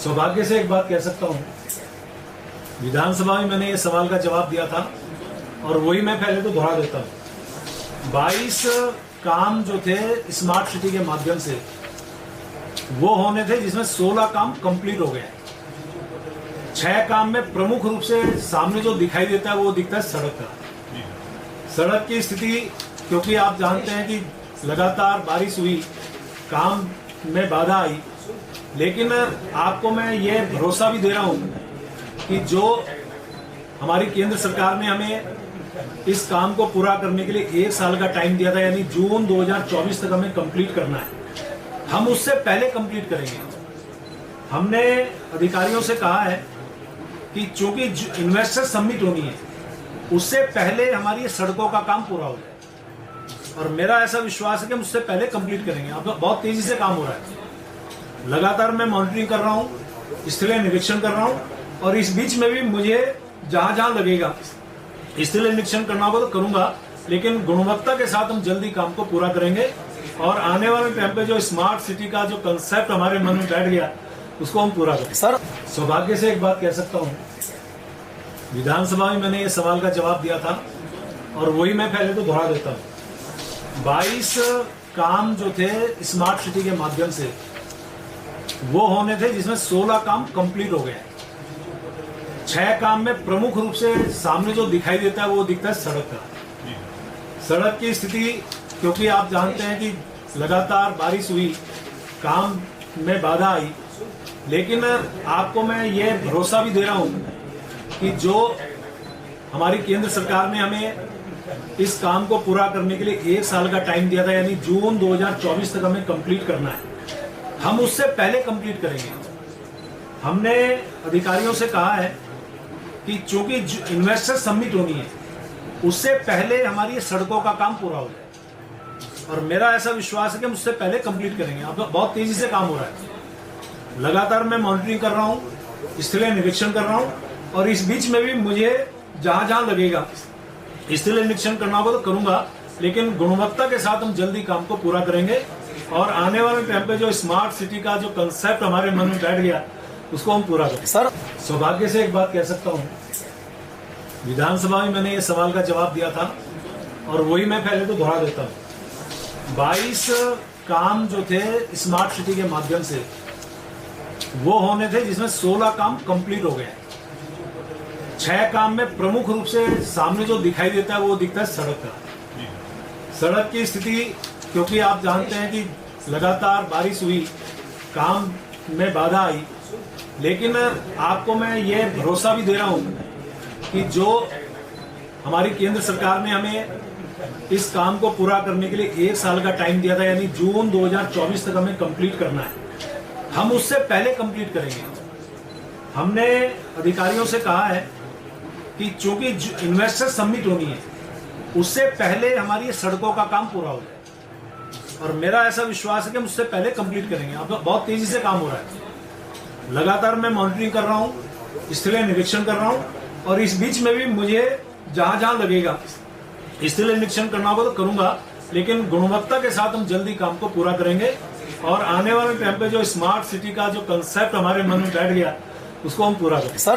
सौभाग्य से एक बात कह सकता हूँ, विधानसभा में मैंने ये सवाल का जवाब दिया था और वही मैं पहले तो दोहरा देता हूँ। 22 काम जो थे स्मार्ट सिटी के माध्यम से वो होने थे, जिसमें 16 काम कंप्लीट हो गए। 6 काम में प्रमुख रूप से सामने जो दिखाई देता है वो दिखता है सड़क का। सड़क की स्थिति, क्योंकि आप जानते हैं कि लगातार बारिश हुई, काम में बाधा आई, लेकिन आपको मैं ये भरोसा भी दे रहा हूँ कि जो हमारी केंद्र सरकार ने हमें इस काम को पूरा करने के लिए 1 साल का टाइम दिया था, यानी जून 2024 तक हमें कंप्लीट करना है, हम उससे पहले कंप्लीट करेंगे। हमने अधिकारियों से कहा है कि चूंकि इन्वेस्टर समिट होनी है, उससे पहले हमारी ये सड़कों का काम पूरा हो जाए, और मेरा ऐसा विश्वास है कि हम उससे पहले कंप्लीट करेंगे। अब बहुत तेजी से काम हो रहा है, लगातार मैं मॉनिटरिंग कर रहा हूँ, स्थलीय निरीक्षण कर रहा हूँ, और इस बीच में भी मुझे जहां जहां लगेगा स्थलीय निरीक्षण करना होगा तो करूंगा, लेकिन गुणवत्ता के साथ हम जल्दी काम को पूरा करेंगे। और आने वाले टाइम पे जो स्मार्ट सिटी का जो कंसेप्ट हमारे मन में बैठ गया, उसको हम पूरा करेंगे। सर, सौभाग्य से एक बात कह सकता हूँ, विधानसभा में मैंने ये सवाल का जवाब दिया था और वही मैं पहले तो दोहरा देता हूँ। 22 काम जो थे स्मार्ट सिटी के माध्यम से वो होने थे, जिसमें 16 काम कंप्लीट हो गए। 6 काम में प्रमुख रूप से सामने जो दिखाई देता है वो दिखता है सड़क का। सड़क की स्थिति, क्योंकि आप जानते हैं कि लगातार बारिश हुई, काम में बाधा आई, लेकिन आपको मैं ये भरोसा भी दे रहा हूँ कि जो हमारी केंद्र सरकार ने हमें इस काम को पूरा करने के लिए 1 साल का टाइम दिया था, यानी जून 2024 तक हमें कंप्लीट करना है, हम उससे पहले कंप्लीट करेंगे। हमने अधिकारियों से कहा है कि चूंकि इन्वेस्टर समिट होनी है, उससे पहले हमारी ये सड़कों का काम पूरा हो जाए, और मेरा ऐसा विश्वास है कि हम उससे पहले कंप्लीट करेंगे। अब बहुत तेजी से काम हो रहा है, लगातार मैं मॉनिटरिंग कर रहा हूँ, स्थलीय निरीक्षण कर रहा हूँ, और इस बीच में भी मुझे जहां जहां लगेगा स्थलीय निरीक्षण करना होगा तो करूंगा, लेकिन गुणवत्ता के साथ हम जल्दी काम को पूरा करेंगे। और आने वाले टाइम पे जो स्मार्ट सिटी का जो कंसेप्ट हमारे मन में बैठ गया, उसको हम पूरा करेंगे। सर, सौभाग्य से एक बात कह सकता हूँ, विधानसभा में मैंने ये सवाल का जवाब दिया था और वही मैं पहले तो दोहरा देता हूँ। 22 काम जो थे स्मार्ट सिटी के माध्यम से वो होने थे, जिसमें 16 काम कंप्लीट हो गए। 6 काम में प्रमुख रूप से सामने जो दिखाई देता है वो दिखता है सड़क का। सड़क की स्थिति, क्योंकि आप जानते हैं कि लगातार बारिश हुई, काम में बाधा आई, लेकिन आपको मैं ये भरोसा भी दे रहा हूँ कि जो हमारी केंद्र सरकार ने हमें इस काम को पूरा करने के लिए 1 साल का टाइम दिया था, यानी जून 2024 तक हमें कंप्लीट करना है, हम उससे पहले कंप्लीट करेंगे। हमने अधिकारियों से कहा है कि चूंकि इन्वेस्टर समिट होनी है, उससे पहले हमारी ये सड़कों का काम पूरा हो जाए, और मेरा ऐसा विश्वास है कि हम उससे पहले कंप्लीट करेंगे। अब बहुत तेजी से काम हो रहा है, लगातार मैं मॉनिटरिंग कर रहा हूँ, स्थलीय निरीक्षण कर रहा हूँ, और इस बीच में भी मुझे जहां जहां लगेगा स्थलीय निरीक्षण करना होगा तो करूंगा, लेकिन गुणवत्ता के साथ हम जल्दी काम को पूरा करेंगे। और आने वाले टाइम पे जो स्मार्ट सिटी का जो कंसेप्ट हमारे मन में बैठ गया, उसको हम पूरा करेंगे। सर,